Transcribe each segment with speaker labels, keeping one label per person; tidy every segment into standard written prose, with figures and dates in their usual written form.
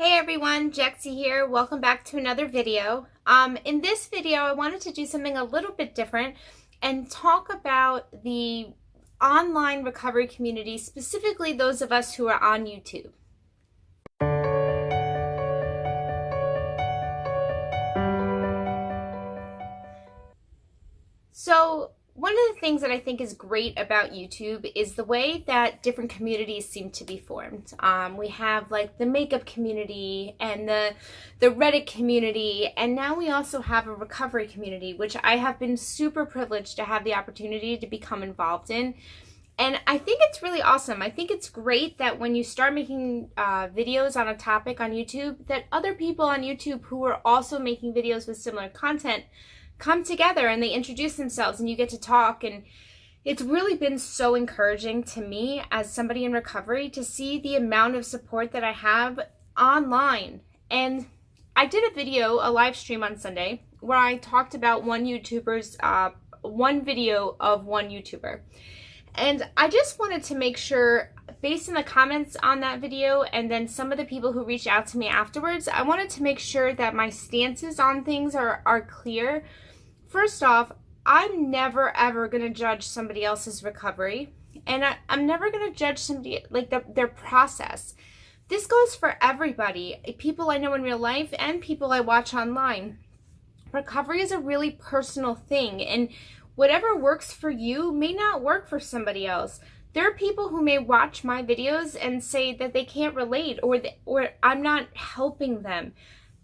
Speaker 1: Hey everyone, Jexie here. Welcome back to another video. In this video, I wanted to do something a little bit different and talk about the online recovery community, specifically those of us who are on YouTube. So, one of the things that I think is great about YouTube is the way that different communities seem to be formed. We have like the makeup community and the Reddit community, and now we also have a recovery community, which I have been super privileged to have the opportunity to become involved in. And I think it's really awesome. I think it's great that when you start making videos on a topic on YouTube, that other people on YouTube who are also making videos with similar content come together and they introduce themselves and you get to talk. And it's really been so encouraging to me as somebody in recovery to see the amount of support that I have online. And I did a video, a live stream on Sunday, where I talked about one video of one YouTuber. And I just wanted to make sure, based on the comments on that video and then some of the people who reached out to me afterwards, I wanted to make sure that my stances on things are clear. First off, I'm never ever going to judge somebody else's recovery, and I'm never going to judge somebody, like their process. This goes for everybody, people I know in real life and people I watch online. Recovery is a really personal thing, and whatever works for you may not work for somebody else. There are people who may watch my videos and say that they can't relate or I'm not helping them.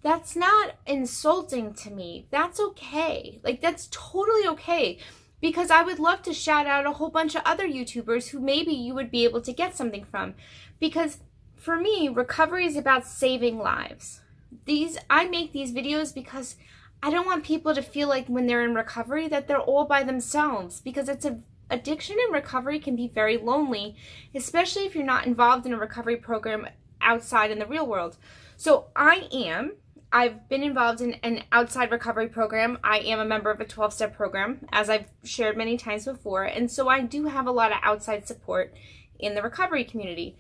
Speaker 1: That's not insulting to me. That's okay. Like, that's totally okay, because I would love to shout out a whole bunch of other YouTubers who maybe you would be able to get something from. Because for me, recovery is about saving lives. I make these videos because I don't want people to feel like when they're in recovery that they're all by themselves, because addiction and recovery can be very lonely, especially if you're not involved in a recovery program outside in the real world. So I've been involved in an outside recovery program. I am a member of a 12-step program, as I've shared many times before, and so I do have a lot of outside support in the recovery community.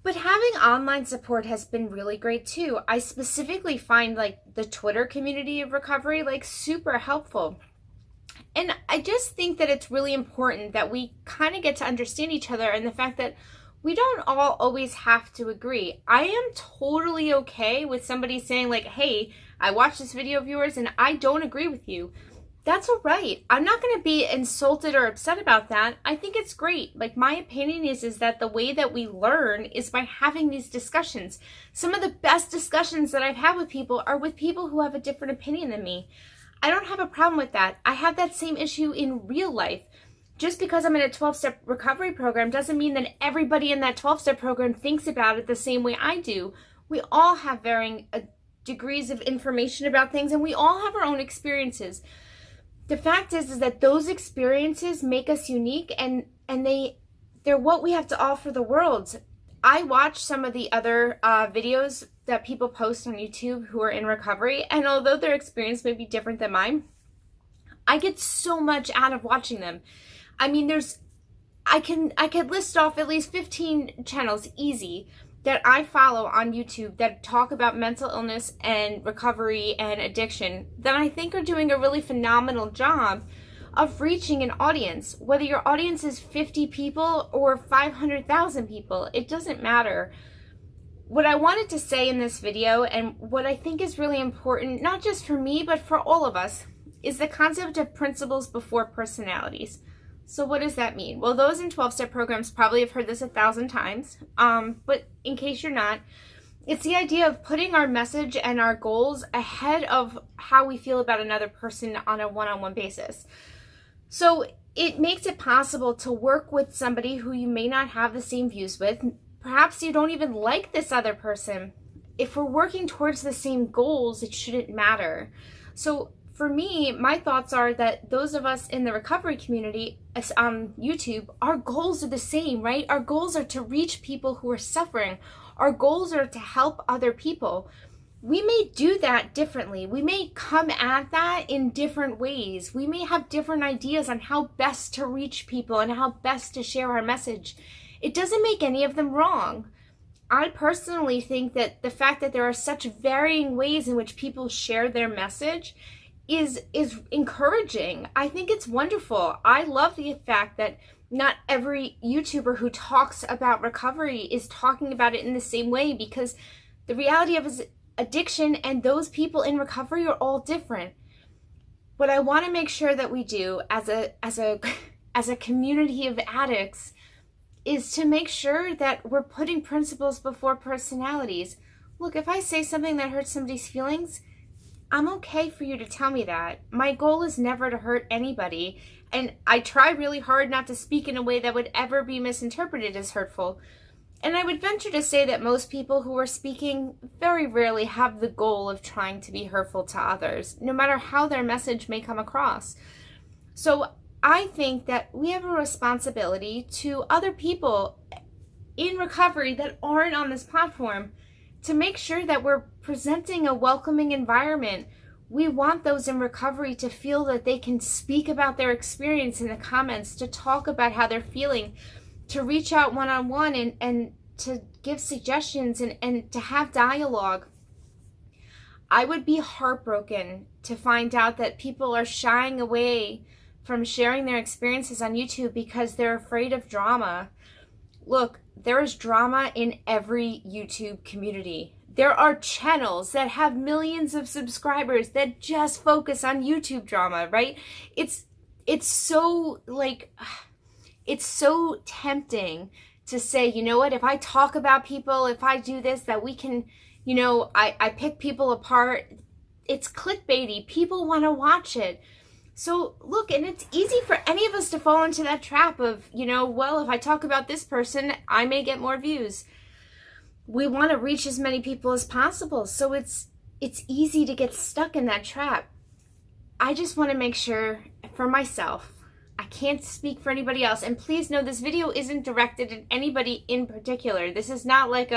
Speaker 1: But having online support has been really great too. I specifically find like the Twitter community of recovery like super helpful. And I just think that it's really important that we kind of get to understand each other, and the fact that we don't all always have to agree. I am totally okay with somebody saying like, hey, I watched this video of yours and I don't agree with you. That's all right. I'm not going to be insulted or upset about that. I think it's great. Like, my opinion is that the way that we learn is by having these discussions. Some of the best discussions that I've had with people are with people who have a different opinion than me. I don't have a problem with that. I have that same issue in real life. Just because I'm in a 12-step recovery program doesn't mean that everybody in that 12-step program thinks about it the same way I do. We all have varying degrees of information about things, and we all have our own experiences. The fact is that those experiences make us unique, and they're what we have to offer the world. I watch some of the other videos that people post on YouTube who are in recovery, and although their experience may be different than mine, I get so much out of watching them. I mean, I could list off at least 15 channels easy that I follow on YouTube that talk about mental illness and recovery and addiction that I think are doing a really phenomenal job of reaching an audience. Whether your audience is 50 people or 500,000 people, it doesn't matter. What I wanted to say in this video, and what I think is really important, not just for me, but for all of us, is the concept of principles before personalities. So what does that mean? Well, those in 12-step programs probably have heard this 1,000 times, but in case you're not, it's the idea of putting our message and our goals ahead of how we feel about another person on a one-on-one basis. So it makes it possible to work with somebody who you may not have the same views with. Perhaps you don't even like this other person. If we're working towards the same goals, it shouldn't matter. So for me, my thoughts are that those of us in the recovery community on YouTube, our goals are the same, right? Our goals are to reach people who are suffering. Our goals are to help other people. We may do that differently. We may come at that in different ways. We may have different ideas on how best to reach people and how best to share our message. It doesn't make any of them wrong. I personally think that the fact that there are such varying ways in which people share their message is encouraging. I think it's wonderful. I love the fact that not every YouTuber who talks about recovery is talking about it in the same way, because the reality of is addiction and those people in recovery are all different. What I want to make sure that we do as a community of addicts is to make sure that we're putting principles before personalities. Look, if I say something that hurts somebody's feelings, I'm okay for you to tell me that. My goal is never to hurt anybody, and I try really hard not to speak in a way that would ever be misinterpreted as hurtful. And I would venture to say that most people who are speaking very rarely have the goal of trying to be hurtful to others, no matter how their message may come across. So I think that we have a responsibility to other people in recovery that aren't on this platform to make sure that we're presenting a welcoming environment. We want those in recovery to feel that they can speak about their experience in the comments, to talk about how they're feeling, to reach out one-on-one and to give suggestions and to have dialogue. I would be heartbroken to find out that people are shying away from sharing their experiences on YouTube because they're afraid of drama. Look, there is drama in every YouTube community. There are channels that have millions of subscribers that just focus on YouTube drama, right? It's so it's so tempting to say, you know what, if I talk about people, if I do this, that we can, I pick people apart. It's clickbaity. People want to watch it. So look, and it's easy for any of us to fall into that trap of, well, if I talk about this person, I may get more views. We want to reach as many people as possible. So it's easy to get stuck in that trap. I just want to make sure for myself, I can't speak for anybody else. And please know this video isn't directed at anybody in particular. This is not like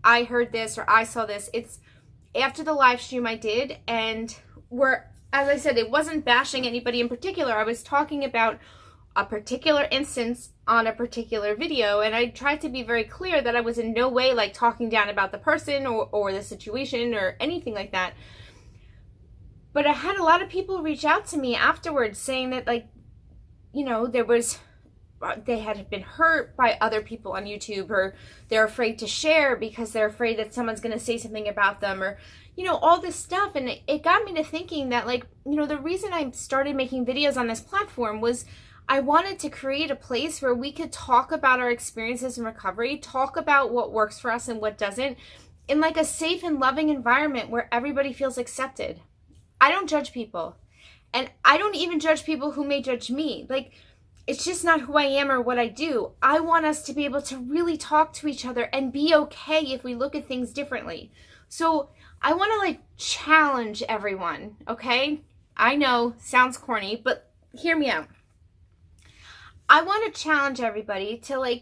Speaker 1: I heard this or I saw this. It's after the live stream I did, and as I said, it wasn't bashing anybody in particular. I was talking about a particular instance on a particular video, and I tried to be very clear that I was in no way talking down about the person or the situation or anything like that. But I had a lot of people reach out to me afterwards saying that they had been hurt by other people on YouTube, or they're afraid to share because they're afraid that someone's going to say something about them, or all this stuff. And it got me to thinking that the reason I started making videos on this platform was I wanted to create a place where we could talk about our experiences in recovery, talk about what works for us and what doesn't, in a safe and loving environment where everybody feels accepted. I don't judge people, and I don't even judge people who may judge me. It's just not who I am or what I do. I want us to be able to really talk to each other and be okay if we look at things differently. So I want to challenge everyone, okay? I know, sounds corny, but hear me out. I want to challenge everybody to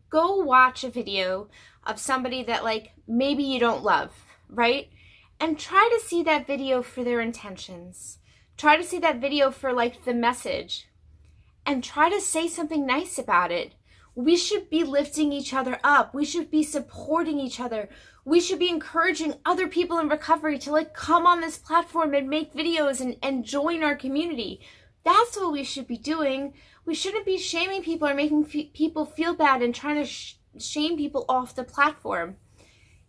Speaker 1: go watch a video of somebody that maybe you don't love, right? And try to see that video for their intentions. Try to see that video for the message, and try to say something nice about it. We should be lifting each other up. We should be supporting each other. We should be encouraging other people in recovery to come on this platform and make videos and join our community. That's what we should be doing. We shouldn't be shaming people or making people feel bad and trying to shame people off the platform.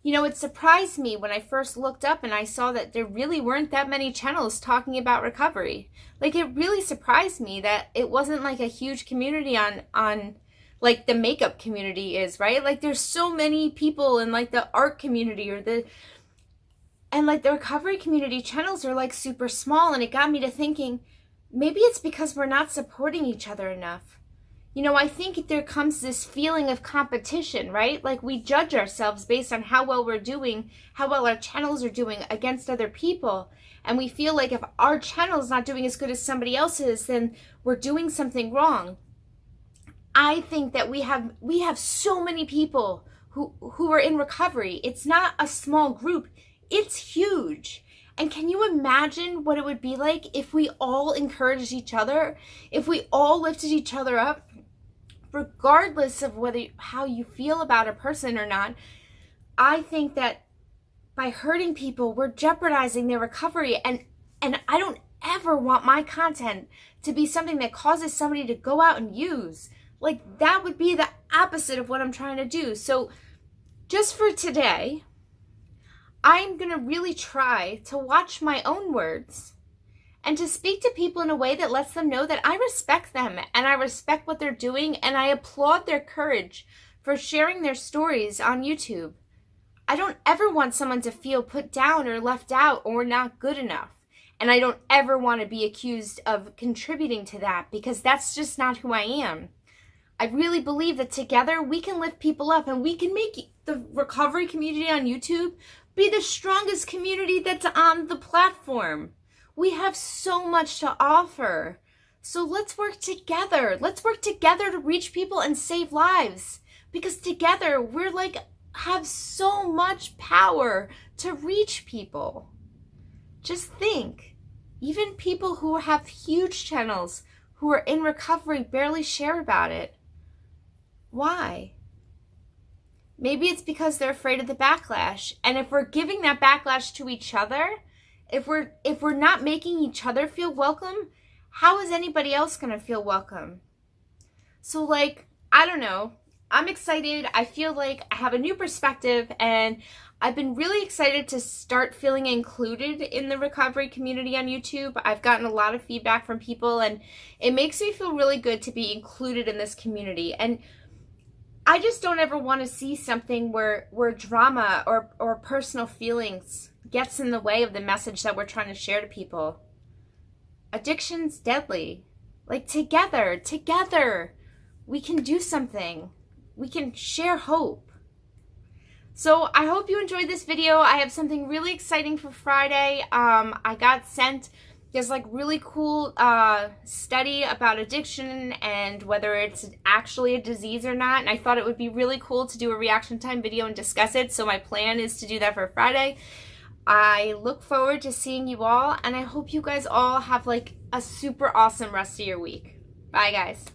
Speaker 1: It surprised me when I first looked up and I saw that there really weren't that many channels talking about recovery. It really surprised me that it wasn't a huge community on the makeup community is, right? There's so many people in the art community the recovery community channels are super small. And it got me to thinking, maybe it's because we're not supporting each other enough. I think there comes this feeling of competition, right? We judge ourselves based on how well we're doing, how well our channels are doing against other people. And we feel if our channel is not doing as good as somebody else's, then we're doing something wrong. I think that we have so many people who are in recovery. It's not a small group. It's huge. And can you imagine what it would be like if we all encouraged each other, if we all lifted each other up, regardless of how you feel about a person or not? I think that by hurting people, we're jeopardizing their recovery. And I don't ever want my content to be something that causes somebody to go out and use. Like, that would be the opposite of what I'm trying to do. So just for today, I'm going to really try to watch my own words and to speak to people in a way that lets them know that I respect them and I respect what they're doing, and I applaud their courage for sharing their stories on YouTube. I don't ever want someone to feel put down or left out or not good enough. And I don't ever want to be accused of contributing to that, because that's just not who I am. I really believe that together we can lift people up, and we can make the recovery community on YouTube be the strongest community that's on the platform. We have so much to offer. So let's work together. Let's work together to reach people and save lives. Because together we're like, have so much power to reach people. Just think, even people who have huge channels who are in recovery barely share about it. Why? Maybe it's because they're afraid of the backlash. And if we're giving that backlash to each other, if we're not making each other feel welcome, how is anybody else going to feel welcome? So, like, I don't know. I'm excited. I feel like I have a new perspective, and I've been really excited to start feeling included in the recovery community on YouTube. I've gotten a lot of feedback from people, and it makes me feel really good to be included in this community. And I just don't ever want to see something where drama or personal feelings gets in the way of the message that we're trying to share to people. Addiction's deadly. Like, together, we can do something. We can share hope. So I hope you enjoyed this video. I have something really exciting for Friday. I got sent this like really cool study about addiction and whether it's actually a disease or not. And I thought it would be really cool to do a reaction time video and discuss it. So my plan is to do that for Friday. I look forward to seeing you all, and I hope you guys all have like a super awesome rest of your week. Bye, guys.